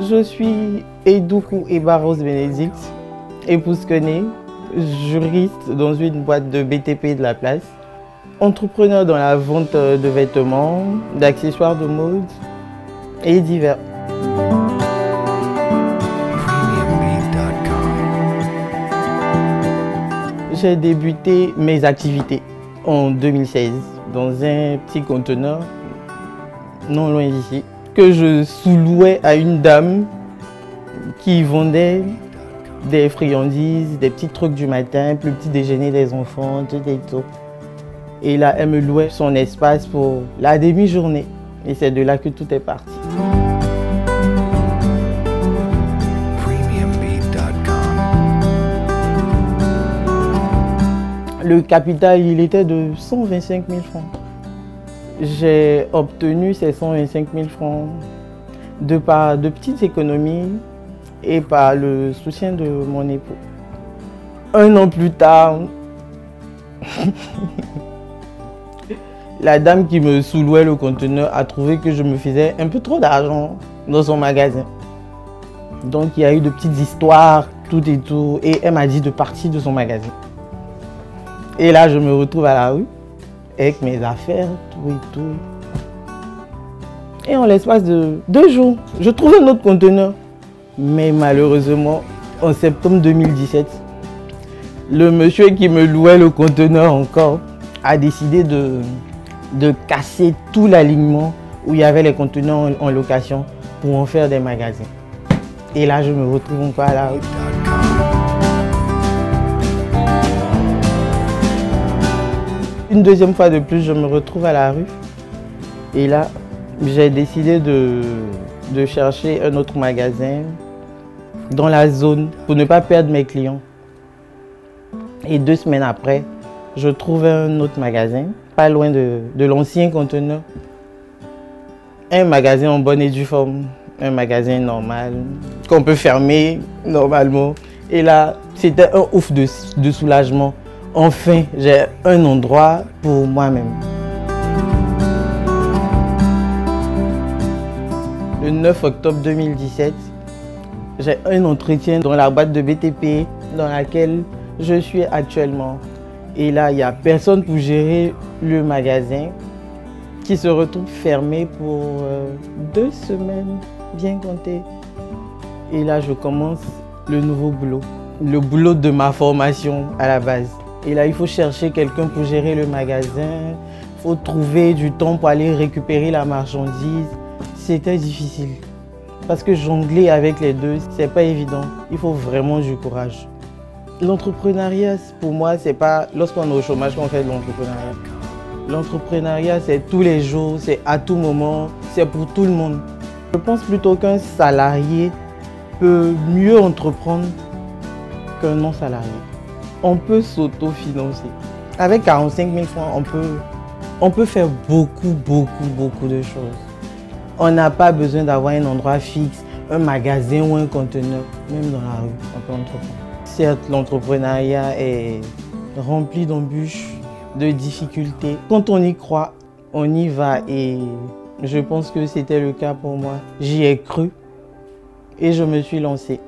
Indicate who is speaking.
Speaker 1: Je suis Edoukou Eba Rose Bénédicte, épouse connue, juriste dans une boîte de BTP de la place, entrepreneur dans la vente de vêtements, d'accessoires de mode et divers. J'ai débuté mes activités en 2016 dans un petit conteneur non loin d'ici, que je sous-louais à une dame qui vendait des friandises, des petits trucs du matin, le petit déjeuner des enfants, tout et tout. Et là, elle me louait son espace pour la demi-journée. Et c'est de là que tout est parti. Le capital, il était de 125 000 francs. J'ai obtenu ces 125 000 francs de par de petites économies et par le soutien de mon époux. Un an plus tard, la dame qui me sous-louait le conteneur a trouvé que je me faisais un peu trop d'argent dans son magasin. Donc il y a eu de petites histoires, tout et tout, et elle m'a dit de partir de son magasin. Et là, je me retrouve à la rue avec mes affaires, tout et tout. Et en l'espace de 2 jours, je trouve un autre conteneur. Mais malheureusement, en septembre 2017, le monsieur qui me louait le conteneur encore a décidé de casser tout l'alignement où il y avait les conteneurs en location pour en faire des magasins. Et là, je me retrouve encore à la rue. Une deuxième fois de plus, je me retrouve à la rue. Et là, j'ai décidé de chercher un autre magasin dans la zone pour ne pas perdre mes clients. Et 2 semaines après, je trouve un autre magasin, pas loin de l'ancien conteneur. Un magasin en bonne et due forme, un magasin normal, qu'on peut fermer normalement. Et là, c'était un ouf de soulagement. Enfin, j'ai un endroit pour moi-même. Le 9 octobre 2017, j'ai un entretien dans la boîte de BTP dans laquelle je suis actuellement. Et là, il n'y a personne pour gérer le magasin qui se retrouve fermé pour 2 semaines, bien compté. Et là, je commence le nouveau boulot, le boulot de ma formation à la base. Et là, il faut chercher quelqu'un pour gérer le magasin, il faut trouver du temps pour aller récupérer la marchandise. C'était difficile parce que jongler avec les deux, c'est pas évident. Il faut vraiment du courage. L'entrepreneuriat, pour moi, c'est pas lorsqu'on est au chômage qu'on fait de l'entrepreneuriat. L'entrepreneuriat, c'est tous les jours, c'est à tout moment, c'est pour tout le monde. Je pense plutôt qu'un salarié peut mieux entreprendre qu'un non-salarié. On peut s'autofinancer. Avec 45 000 francs, on peut faire beaucoup de choses. On n'a pas besoin d'avoir un endroit fixe, un magasin ou un conteneur. Même dans la rue, on peut entreprendre. Certes, l'entrepreneuriat est rempli d'embûches, de difficultés. Quand on y croit, on y va et je pense que c'était le cas pour moi. J'y ai cru et je me suis lancée.